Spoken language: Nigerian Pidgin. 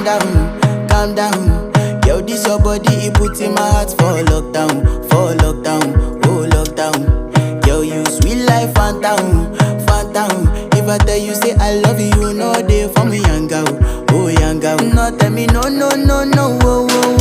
calm down. Yo, this your body, it put in my heart for lockdown, oh lockdown. Yo, you sweet life, phantom, phantom. If I tell you say I love you, no day for me, young girl, oh young girl. No tell me no, no, no, no, oh, oh,